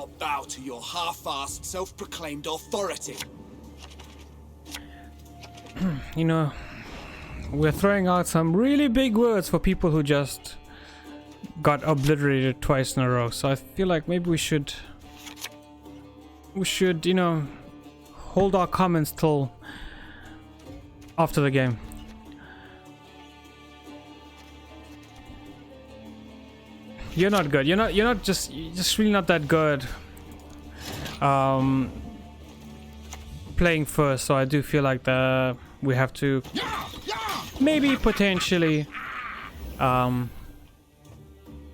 not bow to your half-assed, self-proclaimed authority. You know, we're throwing out some really big words for people who just got obliterated twice in a row. So I feel like maybe we should, you know, hold our comments till after the game. You're not good. You're not just really not that good. Playing first, so I do feel like we have to maybe potentially tell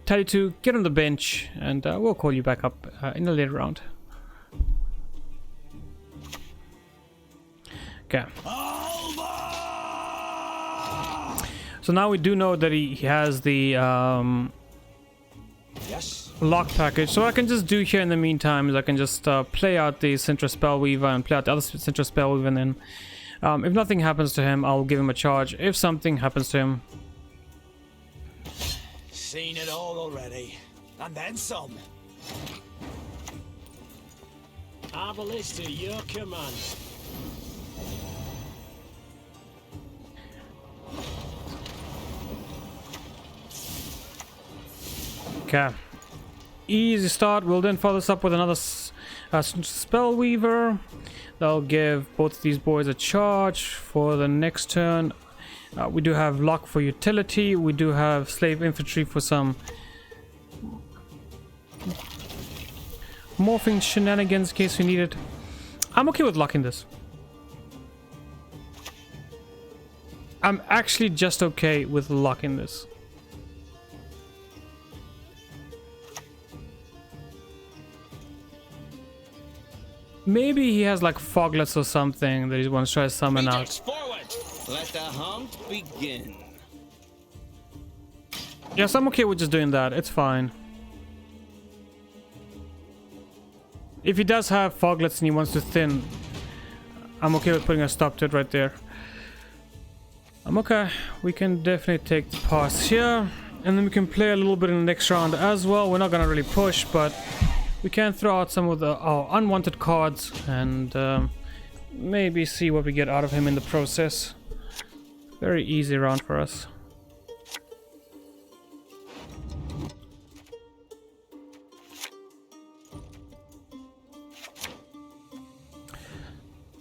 you to get on the bench, and we'll call you back up in a later round. Okay. So now we do know that he has the lock package. So what I can just do here in the meantime is I can just play out the Sintra Spellweaver and play out the other Sintra Spellweaver, and then if nothing happens to him, I'll give him a charge. If something happens to him... Seen it all already, and then some. Arbalista, your command. Okay. Easy start. We'll then follow this up with another Spellweaver. That'll give both of these boys a charge for the next turn. We do have Lock for utility. We do have Slave Infantry for some morphing shenanigans in case we need it. I'm okay with locking this. I'm actually just okay with locking this. Maybe he has like foglets or something that he wants to try to summon out. Forward. Let the hunt begin. Yes, I'm okay with just doing that. It's fine. If he does have foglets and he wants to thin, I'm okay with putting a stop to it right there. I'm okay. We can definitely take the pass here, and then we can play a little bit in the next round as well. We're not gonna really push, but we can throw out some of our unwanted cards and maybe see what we get out of him in the process. Very easy round for us.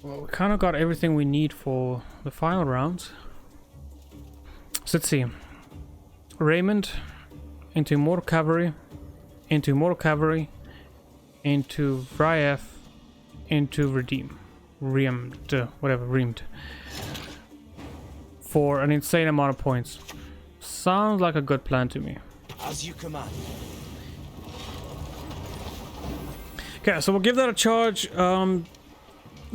Well, we kind of got everything we need for the final round. So let's see. Raymond into more cavalry, into more cavalry, into Vryev, into Reamed, for an insane amount of points. Sounds like a good plan to me. As you command. Okay, so we'll give that a charge.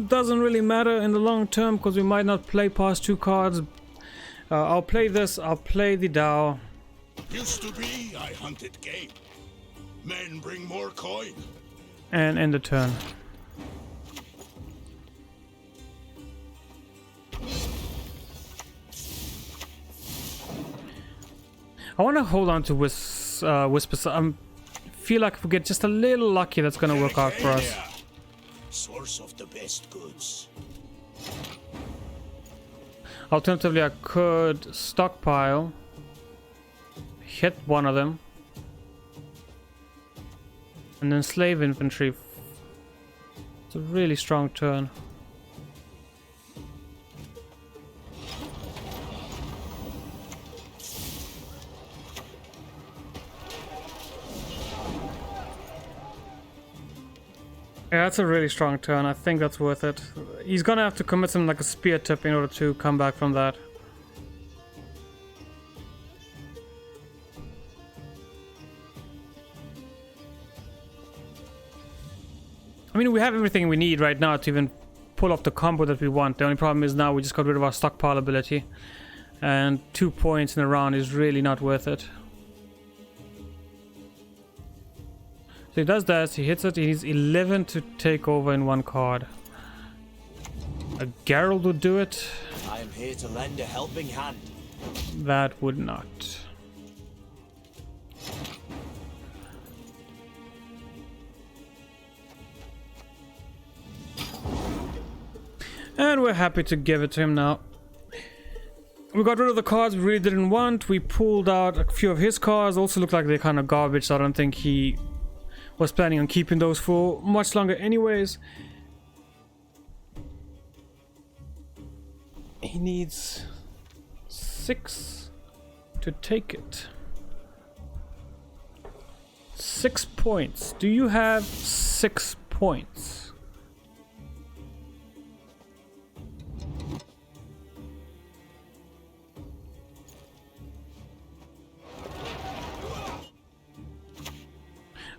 Doesn't really matter in the long term because we might not play past 2 cards. I'll play this, I'll play the Dao. Used to be I hunted game. Men bring more coin. And end the turn. I want to hold on to Whisper. I feel like if we get just a little lucky, that's going to work out for us. Source of the best goods. Alternatively, I could stockpile, hit one of them, and then slave infantry. It's a really strong turn. Yeah, that's a really strong turn. I think that's worth it. He's gonna have to commit something like a spear tip in order to come back from that. I mean, we have everything we need right now to even pull off the combo that we want. The only problem is now we just got rid of our stockpile ability. And 2 points in a round is really not worth it. So he does that, he hits it, he needs 11 to take over in 1 card. A Geralt would do it. I am here to lend a helping hand. That would not. And we're happy to give it to him now. We got rid of the cards we really didn't want. We pulled out a few of his cards. Also look like they're kind of garbage, so I don't think he was planning on keeping those for much longer anyways. He needs 6 to take it. 6 points. Do you have 6 points?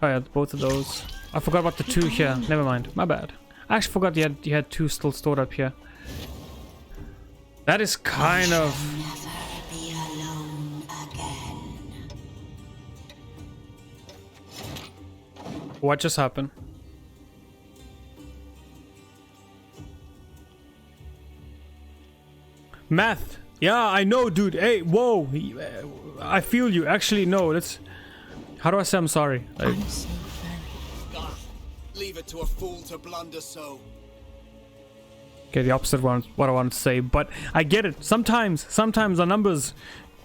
Oh yeah, both of those. I forgot about the 2 here. Never mind. My bad. I actually forgot you had 2 still stored up here. That is kind of... Never be alone again. What just happened? Math. Yeah, I know, dude. Hey, whoa. I feel you. Actually, no. Let's... How do I say I'm sorry? I'm so very... Ah, leave it to a fool to blunder so. Okay, the opposite one, what I wanted to say, but I get it. Sometimes the numbers,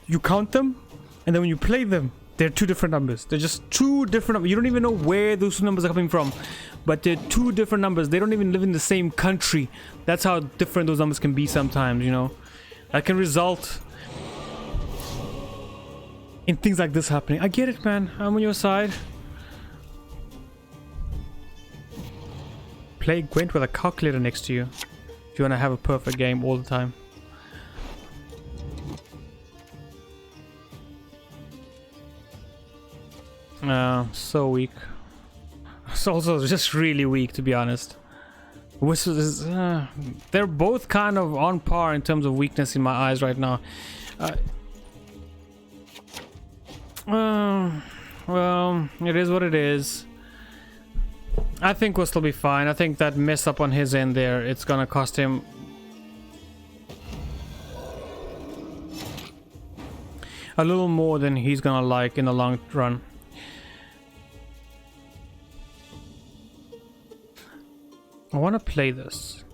you count them, and then when you play them, they're 2 different numbers. They're just 2 different numbers. You don't even know where those 2 numbers are coming from, but they're 2 different numbers. They don't even live in the same country. That's how different those numbers can be sometimes, you know. That can result in things like this happening. I get it, man. I'm on your side. Play Gwent with a calculator next to you if you want to have a perfect game all the time. So weak. It's also just really weak, to be honest. Whistle is... they're both kind of on par in terms of weakness in my eyes right now. Well, it is what it is. I think we'll still be fine. I think that mess up on his end there, it's gonna cost him a little more than he's gonna like in the long run. I want to play this,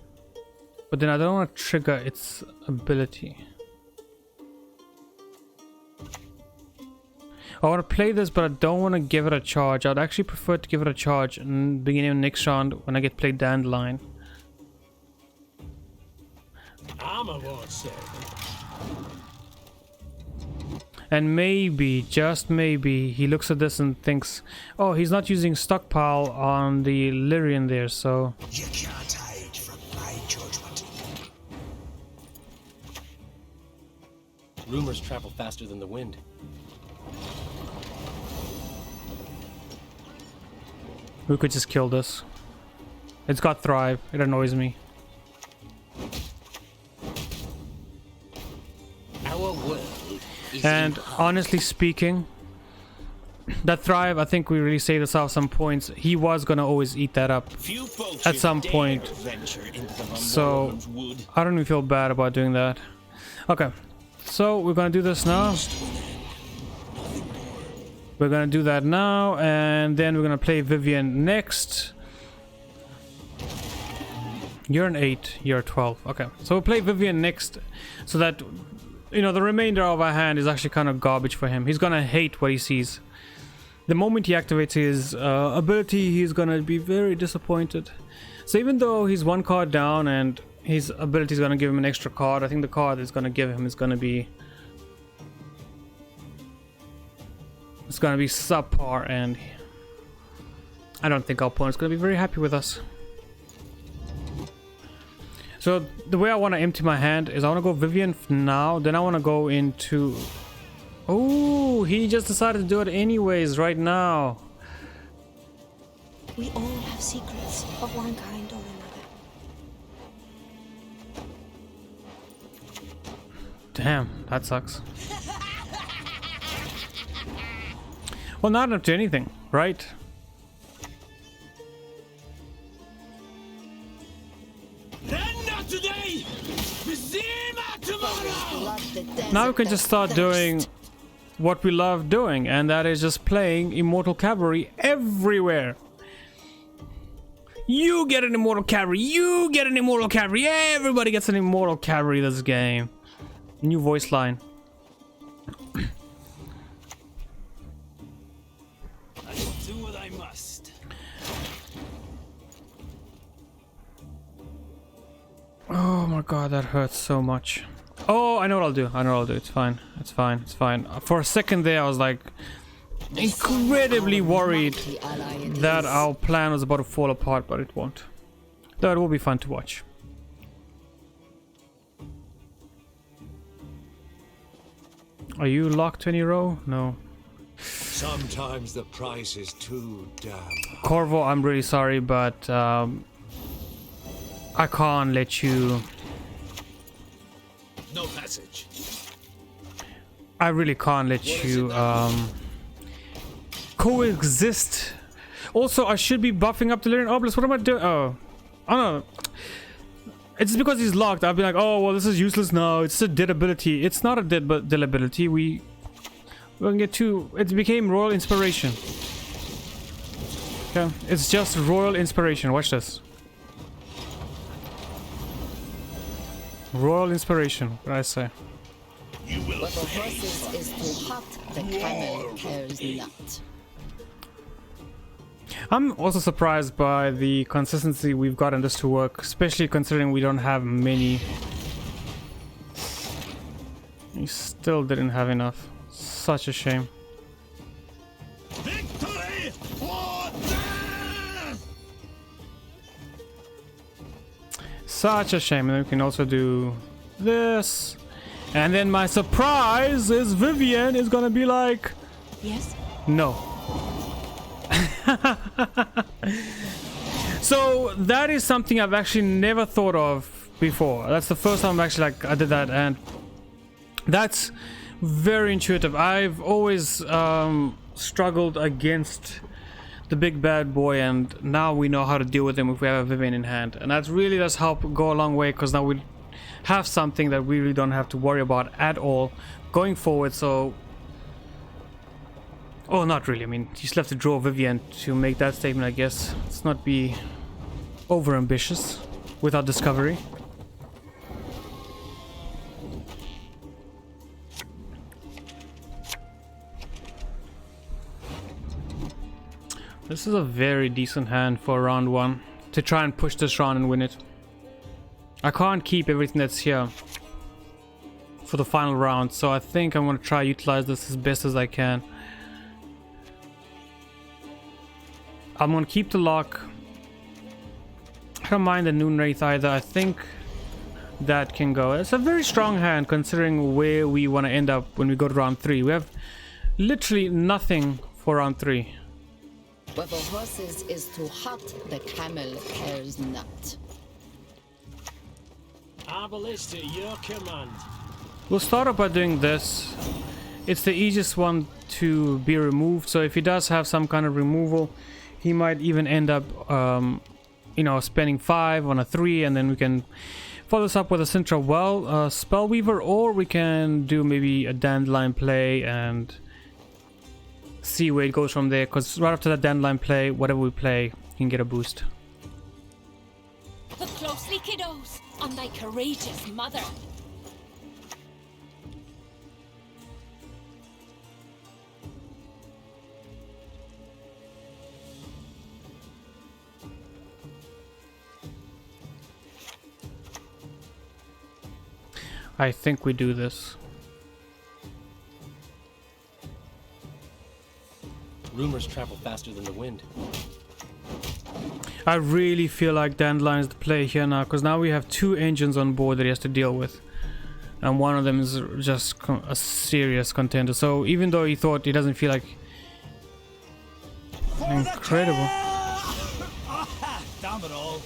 but then I don't want to trigger its ability. I want to play this, but I don't want to give it a charge. I'd actually prefer to give it a charge in the beginning of next round when I get played Dandelion. Armor won't save. And maybe, just maybe, he looks at this and thinks, oh, he's not using Stockpile on the Lyrian there, so... You can't hide from my judgment. Rumors travel faster than the wind. We could just kill this. It's got Thrive. It annoys me. Our world is And honestly speaking, that Thrive, I think we really saved ourselves some points. He was gonna always eat that up few folks at some point. So I don't even feel bad about doing that. Okay, so we're gonna do this now. We're gonna do that now, and then we're gonna play Vivian next. You're an 8, you're a 12. Okay, so we'll play Vivian next, so that, you know, the remainder of our hand is actually kind of garbage for him. He's gonna hate what he sees. The moment he activates his ability, he's gonna be very disappointed. So even though he's 1 card down and his ability is gonna give him an extra card, I think the card it's gonna give him is gonna be... it's gonna be subpar, and I don't think our opponent's gonna be very happy with us. So the way I want to empty my hand is I want to go Vivian now, then I want to go into... Oh, he just decided to do it anyways right now. We all have secrets of one kind or another. Damn, that sucks. Well, not up to anything, right? not today! Tomorrow! Now we can just start doing what we love doing, and that is just playing Immortal Cavalry everywhere. You get an immortal carry. You get an immortal carry. Everybody gets an immortal carry this game. New voice line. I will do what I must. Oh my god, that hurts so much. Oh, I know what I'll do. I know what I'll do. It's fine. It's fine. It's fine. For a second there, I was like incredibly worried that our plan was about to fall apart, but it won't. Though it will be fun to watch. Are you locked to any row? No. Sometimes the price is too damn high. Corvo, I'm really sorry, but I can't let you... No passage. I really can't let you coexist. Also, I should be buffing up the Lyrian Obelisk. What am I doing? Oh, no. It's because he's locked. I'll be like, oh, well, this is useless now. It's a dead ability. It's not a dead ability. We're gonna get to... It became Royal Inspiration. Okay, it's just Royal Inspiration. Watch this. Royal Inspiration. What did I say? You will What the horses is too hot, the camel cares not. I'm also surprised by the consistency we've gotten this to work, especially considering we don't have many. We still didn't have enough. Such a shame. victory or death! Such a shame. And then we can also do this. And then my surprise is Vivian is gonna be like, Yes? no. So that is something I've actually never thought of before. That's the first time I did that, and that's very intuitive. I've always struggled against the big bad boy, and now we know how to deal with him if we have a Vivian in hand, and that really does help go a long way, because now we have something that we really don't have to worry about at all going forward. So, oh, not really. I mean, you still have to draw Vivian to make that statement, I guess. Let's not be over ambitious with our discovery. This is a very decent hand for round one to try and push this round and win it. I can't keep everything that's here for the final round, so I think I'm going to try utilize this as best as I can. I'm going to keep the lock. I don't mind the Noon Wraith either. I think that can go. It's a very strong hand considering where we want to end up when we go to round 3. We have literally nothing for round 3. What the horses is too hot, the camel cares not. Arbalist at your command. We'll start off by doing this. It's the easiest one to be removed, so if he does have some kind of removal, he might even end up spending 5 on a 3, and then we can follow this up with a Sintra Spellweaver, or we can do maybe a Dandelion play and see where it goes from there, because right after that Dandelion play, whatever we play, you can get a boost. Look closely, kiddos, on thy courageous mother. I think we do this. Rumors travel faster than the wind. I really feel like Dandelion is the play here now, because now we have 2 engines on board that he has to deal with, and one of them is just a serious contender. So even though he thought he doesn't feel like incredible. Damn it all.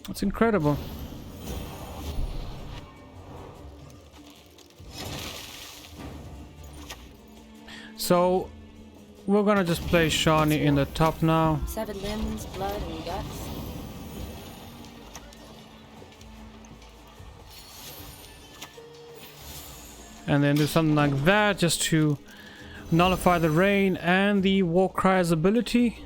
It's incredible. So we're gonna just play Shawnee in the top now. 7 limbs, blood, and guts. And then do something like that just to nullify the rain and the Warcry's ability.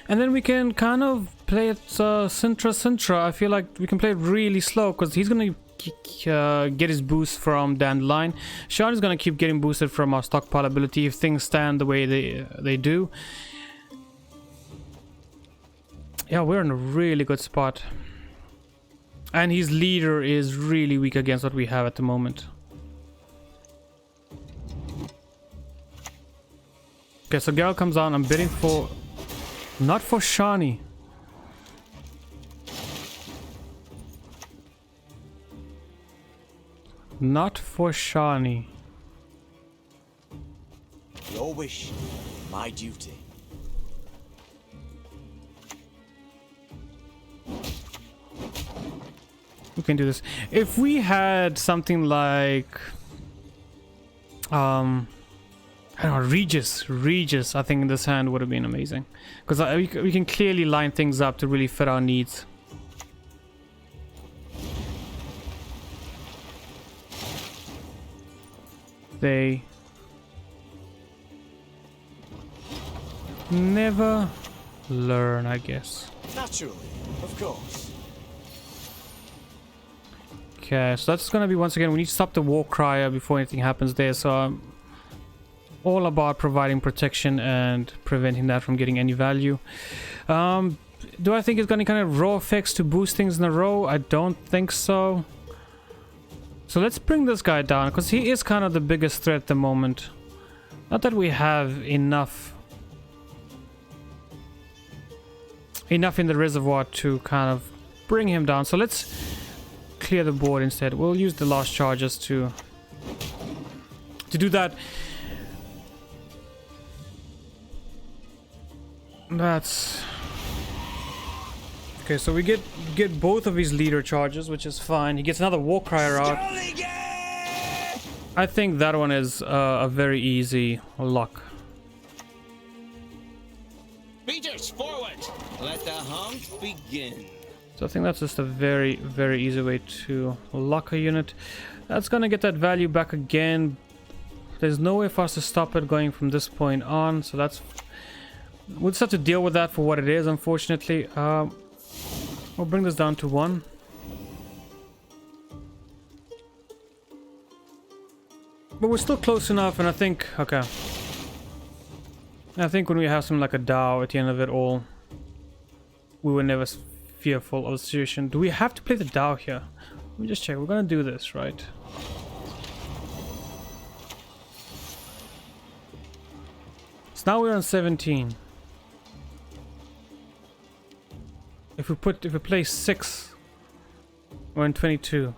And then we can kind of play it Sintra. I feel like we can play it really slow because he's going to get his boost from Dandelion. Sean is going to keep getting boosted from our Stockpile ability if things stand the way they do. Yeah, we're in a really good spot. And his leader is really weak against what we have at the moment. Okay, so Geralt comes on. I'm bidding for... Not for Shani. Not for Shani. Your wish, my duty. We can do this. If we had something like... I don't know, Regis, I think this hand would have been amazing. Because we can clearly line things up to really fit our needs. They never learn, I guess. Naturally, of course. Okay, so that's gonna be, once again, we need to stop the War Crier before anything happens there, so all about providing protection and preventing that from getting any value. Do I think it's gonna kind of raw effects to boost things in a row? I don't think so. So let's bring this guy down, because he is kind of the biggest threat at the moment. Not that we have enough in the reservoir to kind of bring him down. So let's clear the board instead. We'll use the last charges to do that. That's okay. So we get both of his leader charges, which is fine. He gets another War Crier out. I think that one is a very easy lock. Beaters, forward! Let the hunt begin. So I think that's just a very, very easy way to lock a unit. That's gonna get that value back again. There's no way for us to stop it going from this point on, so that's... We'll just have to deal with that for what it is, unfortunately. We'll bring this down to 1. But we're still close enough, and I think... Okay. I think when we have something like a Dao at the end of it all, we were never fearful of the situation. Do we have to play the Dao here? Let me just check. We're gonna do this, right? So now we're on 17. If we play 6, we're on 22.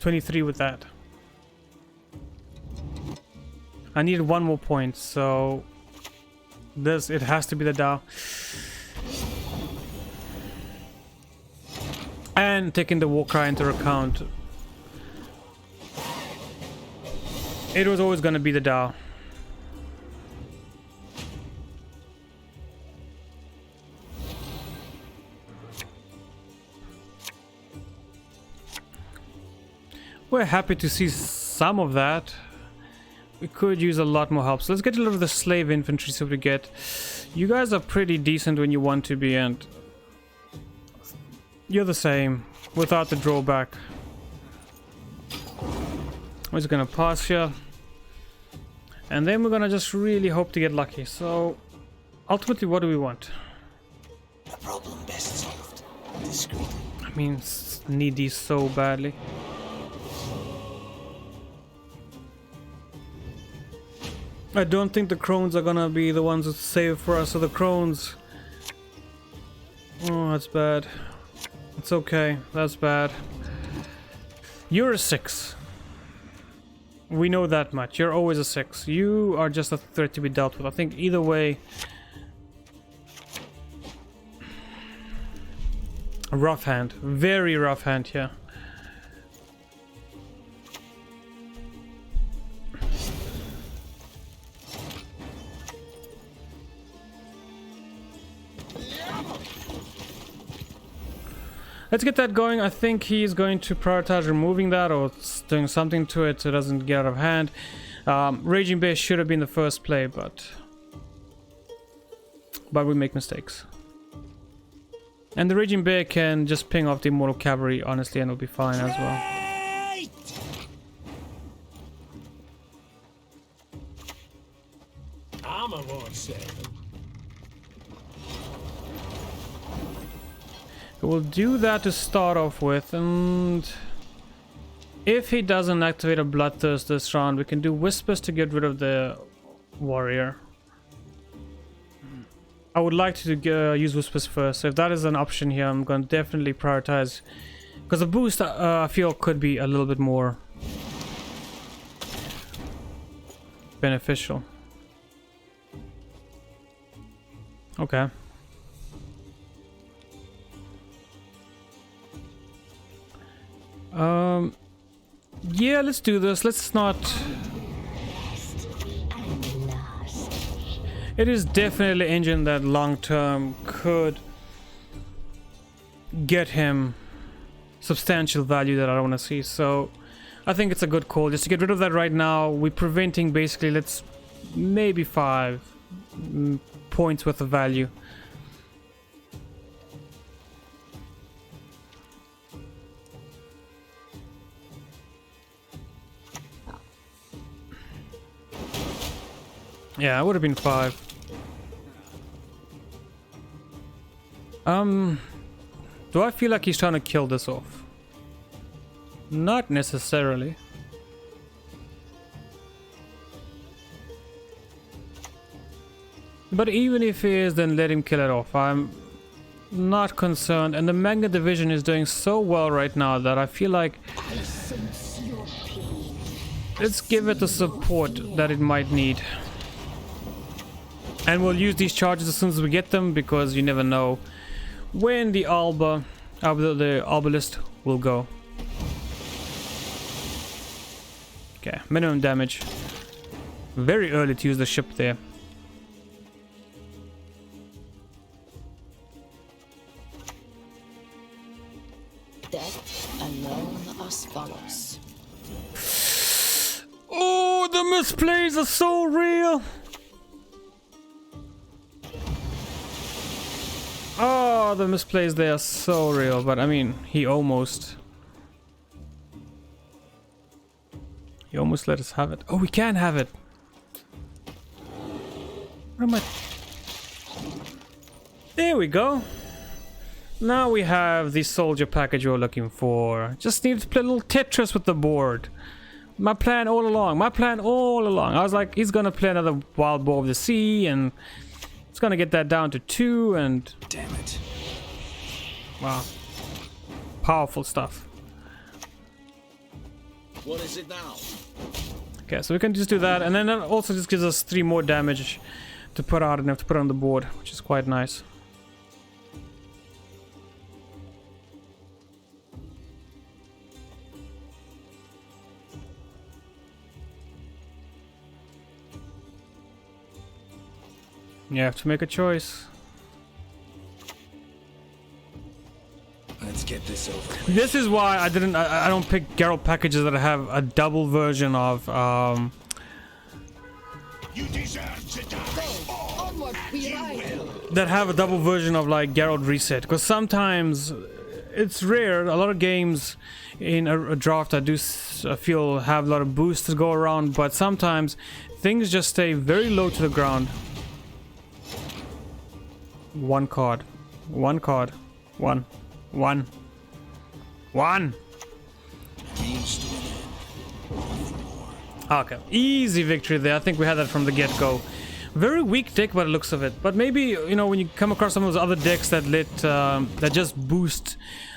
23 with that. I needed 1 more point, so it has to be the Dao. And taking the War Cry into account, it was always going to be the Dao. We're happy to see some of that. We could use a lot more help. So let's get a little of the slave infantry, see what we get. You guys are pretty decent when you want to be, and you're the same without the drawback. We're just gonna pass here, and then we're gonna just really hope to get lucky. So ultimately, what do we want? A problem best solved discreetly. I mean, need these so badly. I don't think the crones are gonna be the ones that save for us. So the crones... Oh, that's bad. It's okay. That's bad. You're a 6. We know that much. You're always a 6. You are just a threat to be dealt with. I think either way... A rough hand. Very rough hand here. Let's get that going. I think he's going to prioritize removing that or just doing something to it so it doesn't get out of hand. Raging Bear should have been the first play, but we make mistakes. And the Raging Bear can just ping off the Immortal Cavalry, honestly, and it'll be fine as well. I'm a more seven. We'll do that to start off with, and if he doesn't activate a Bloodthirst this round, we can do Whispers to get rid of the warrior. I would like to use Whispers first, so if that is an option here, I'm going to definitely prioritize, because the boost I feel could be a little bit more beneficial. Okay. Yeah, let's do this. Let's not... It is definitely an engine that long term could get him substantial value that I don't want to see. So I think it's a good call just to get rid of that right now. We're preventing basically, let's maybe 5 points worth of value. Yeah, it would have been 5. Do I feel like he's trying to kill this off? Not necessarily. But even if he is, then let him kill it off. I'm not concerned. And the Magna Division is doing so well right now that I feel like... let's give it the support that it might need. And we'll use these charges as soon as we get them, because you never know when the the Arbalist will go. Okay, minimum damage. Very early to use the ship there. Death alone as follows. Oh, the misplays are so real. Oh, the misplays there are so real, but I mean, he almost let us have it. Oh, we can have it. Where am I? There we go. Now we have the soldier package we're looking for. Just need to play a little Tetris with the board. My plan all along. I was like, he's gonna play another Wild Boar of the Sea, and it's gonna get that down to 2, and... Damn it. Wow. Powerful stuff. What is it now? Okay, so we can just do that, and then that also just gives us 3 more damage to put out and have to put on the board, which is quite nice. You have to make a choice. Let's get this over with. This is why I don't pick Geralt packages that have a double version of You deserve to die. Onward we ride. that have a double version of like Geralt reset, because sometimes it's rare. A lot of games in a draft I do feel have a lot of boosts to go around, but sometimes things just stay very low to the ground. One card. One. Means to an end. Nothing more. Okay, easy victory there. I think we had that from the get-go. Very weak deck by the looks of it, but maybe, you know, when you come across some of those other decks that that just boost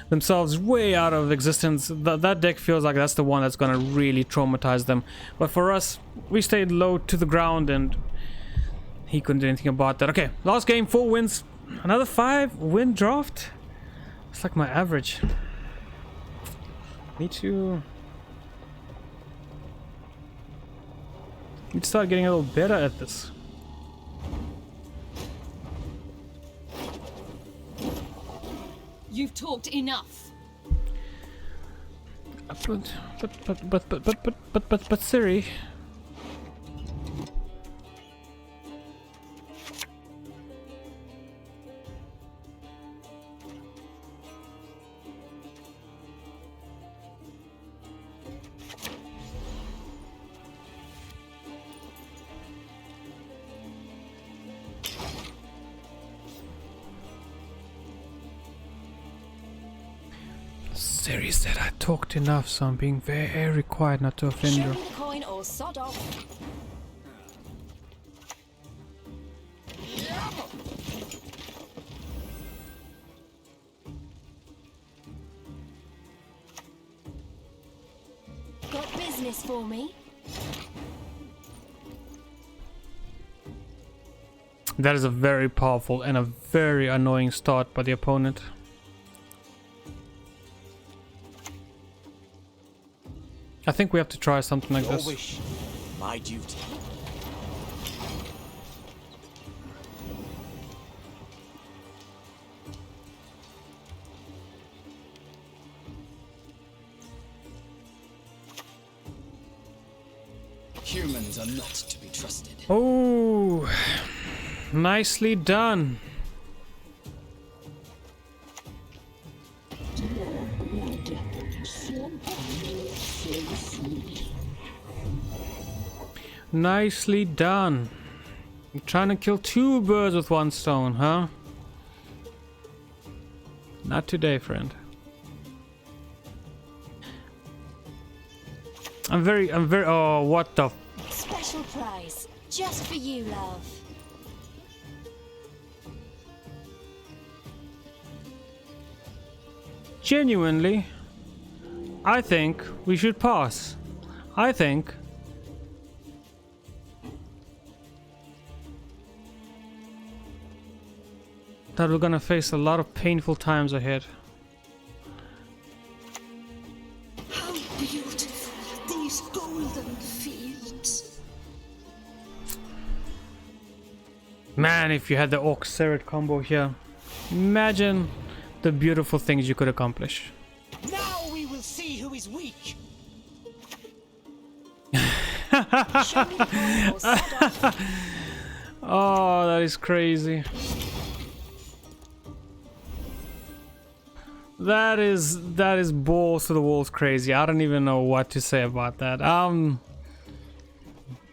themselves way out of existence, that deck feels like that's the one that's gonna really traumatize them. But for us, we stayed low to the ground, and he couldn't do anything about that. Okay, last game, 4 wins. Another 5-win draft? It's like my average. Need to start getting a little better at this. You've talked enough. But Siri. Siri said I talked enough, so I'm being very quiet not to offend Show her. me the coin or sod off. Got business for me? That is a very powerful and a very annoying start by the opponent. I think we have to try something like Your this. wish, my duty. Humans are not to be trusted. Oh, nicely done. Nicely done. You're trying to kill two birds with one stone, huh? Not today, friend. I'm very, oh, what the? Special prize. Just for you, love. Genuinely, I think we should pass. I think that we're gonna face a lot of painful times ahead. How beautiful these golden fields. Man, if you had the Orc Serret combo here, imagine the beautiful things you could accomplish. Now we will see who is weak. Show me the coin or sod off. Oh, that is crazy. That is balls to the walls crazy. I don't even know what to say about that.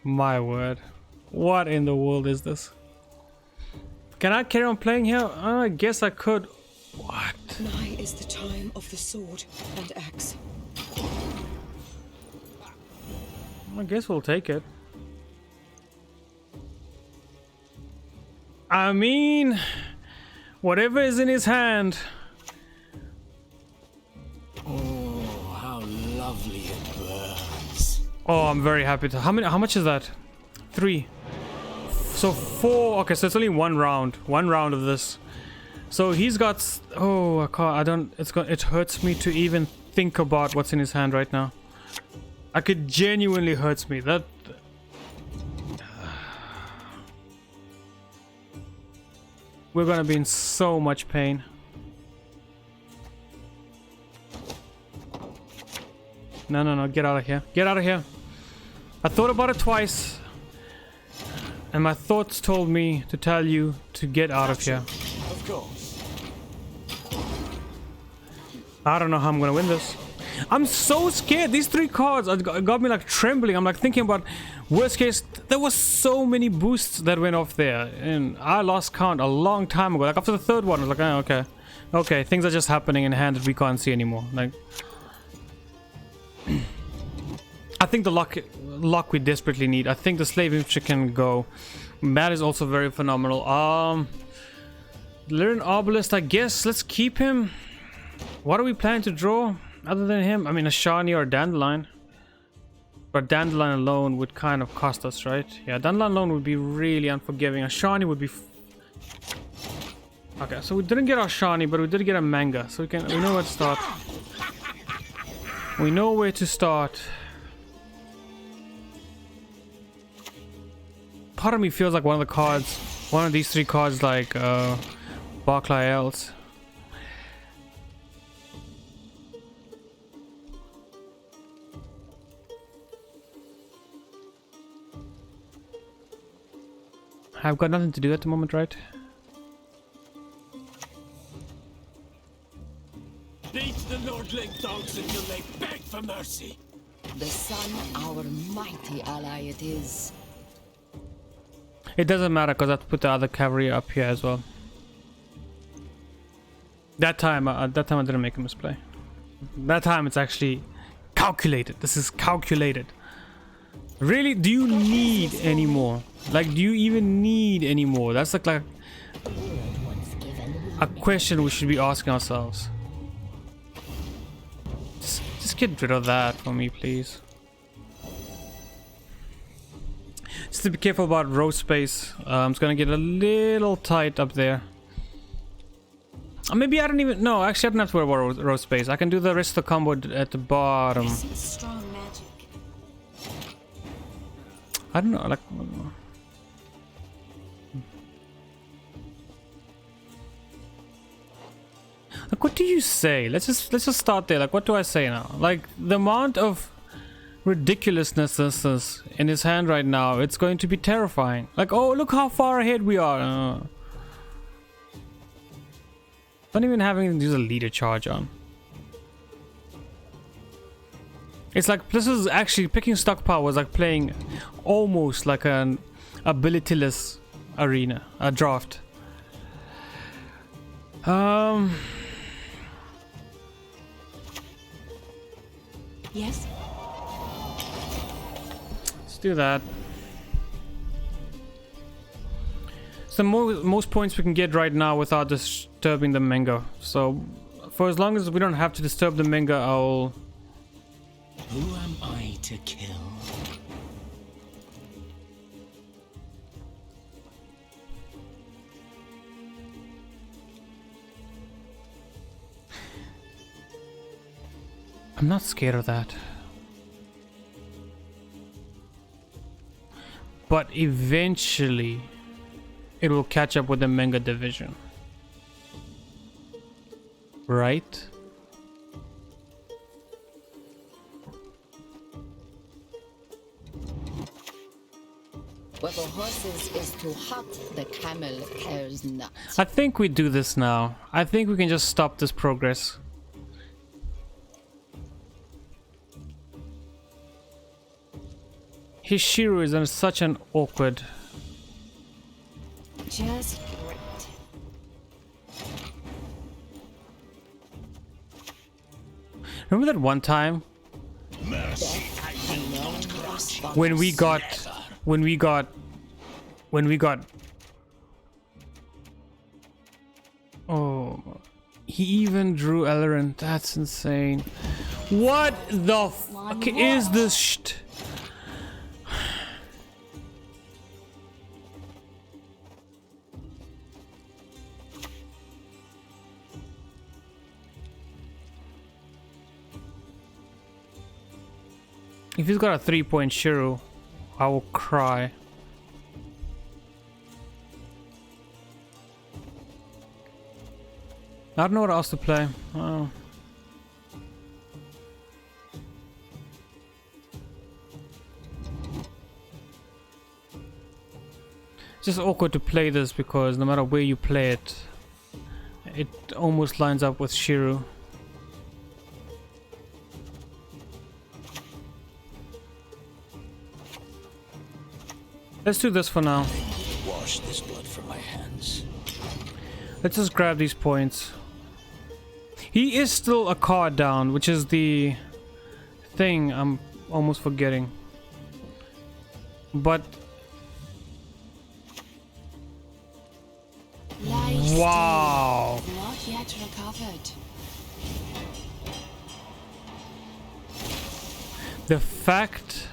My word. What in the world is this? Can I carry on playing here? I guess I could. What? Nigh is the time of the sword and axe. I guess we'll take it. I mean, whatever is in his hand. Oh, how lovely it burns. Oh, I'm very happy to. How much is that? 3. So 4. Okay, so it's only one round of this. So he's got. Oh, I can't. I don't. It hurts me to even think about what's in his hand right now. It genuinely hurts me. That. We're gonna be in so much pain. No, get out of here. Get out of here. I thought about it twice. And my thoughts told me to tell you to get out of here. Of course. I don't know how I'm gonna win this. I'm so scared. These 3 cards got me like trembling. I'm like thinking about worst case. There was so many boosts that went off there. And I lost count a long time ago. Like after the 3rd one, I was like, oh, okay. Okay, things are just happening in hand that we can't see anymore. Like... I think the luck we desperately need. I think the slave infantry can go. That is also very phenomenal. Learn Arbalist, I guess. Let's keep him. What are we planning to draw other than him? I mean, a Shani or a Dandelion. But Dandelion alone would kind of cost us, right? Yeah, Dandelion alone would be really unforgiving. A Shani would be... Okay, so we didn't get our Shani, but we did get a Manga. So we know where to start. We know where to start. Part of me feels like one of these 3 cards like Scoia'tale. I've got nothing to do at the moment, right? Beat the lordling dogs until they beg for mercy. The sun, our mighty ally it is. It doesn't matter because I have to put the other cavalry up here as well. That time I didn't make a misplay. That time it's actually calculated. This is calculated. Really? Do you need any more? Like, do you even need any more? That's like a question we should be asking ourselves. Just get rid of that for me, please. Just to be careful about road space. It's gonna get a little tight up there. Maybe I don't even... No, actually I don't have to worry about road space. I can do the rest of the combo at the bottom. This is strong magic. I don't know, like... Like, what do you say? Let's just start there. Like, what do I say now? Like, the amount of ridiculousness this is in his hand right now, it's going to be terrifying. Like, oh, look how far ahead we are. Not even having to use a leader charge on. It's like, this is actually, picking Stockpile was like playing almost like an abilityless arena, a draft. Yes? Let's do that. So most points we can get right now without disturbing the Menga. So for as long as we don't have to disturb the Menga, I'll... Who am I to kill? I'm not scared of that. But eventually it will catch up with the Menga division. Right? What the horses is to hot the camel cares not. I think we do this now. I think we can just stop this progress. His Shiro is in such an awkward... Just great. Remember that one time Mercy, I will not grant. when we got oh, he even drew Elrond. That's insane. What the fuck is this shit? If he's got a 3-point Shiro, I will cry. I don't know what else to play. Oh. It's just awkward to play this because no matter where you play it, it almost lines up with Shiro. Let's do this for now. Wash this blood from my hands. Let's just grab these points. He is still a card down, which is the thing I'm almost forgetting. But Lie wow. still. Not yet recovered. The fact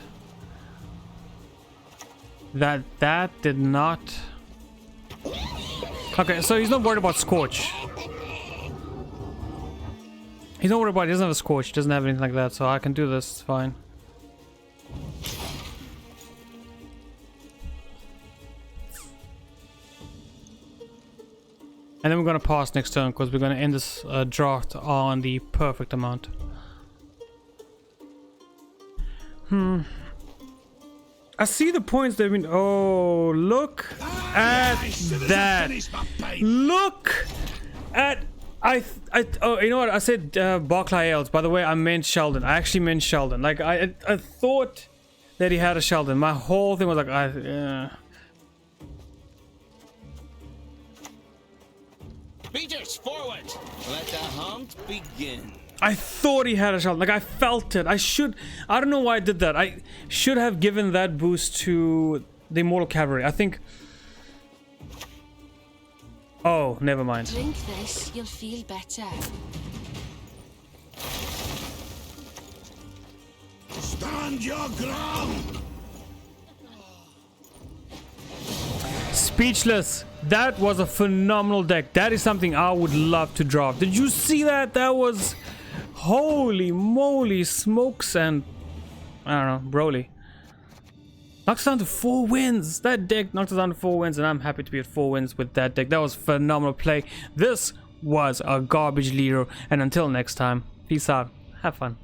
that that did not... Okay, so he's not worried about Scorch. He's not worried about... He doesn't have a Scorch. He doesn't have anything like that, so I can do this. It's fine. And then we're going to pass next turn because we're going to end this draft on the perfect amount. I see the points they've been. Oh, look at that! Look at oh, you know what? I said Scoia'tale. By the way, I meant Sheldon. I actually meant Sheldon. Like I thought that he had a Sheldon. My whole thing was like, Beaters, forward! Let the hunt begin. I thought he had a Sheldon. Like I felt it. I don't know why I did that. I should have given that boost to the Immortal Cavalry. I think. Oh, never mind. Drink this, you'll feel better. Stand your ground! Speechless. That was a phenomenal deck. That is something I would love to draft. Did you see that? That was... Holy moly smokes and... I don't know, Broly. Knocks us down to 4 wins. That deck knocked us down to 4 wins, and I'm happy to be at 4 wins with that deck. That was phenomenal play. This was a garbage leader, and until next time, peace out. Have fun.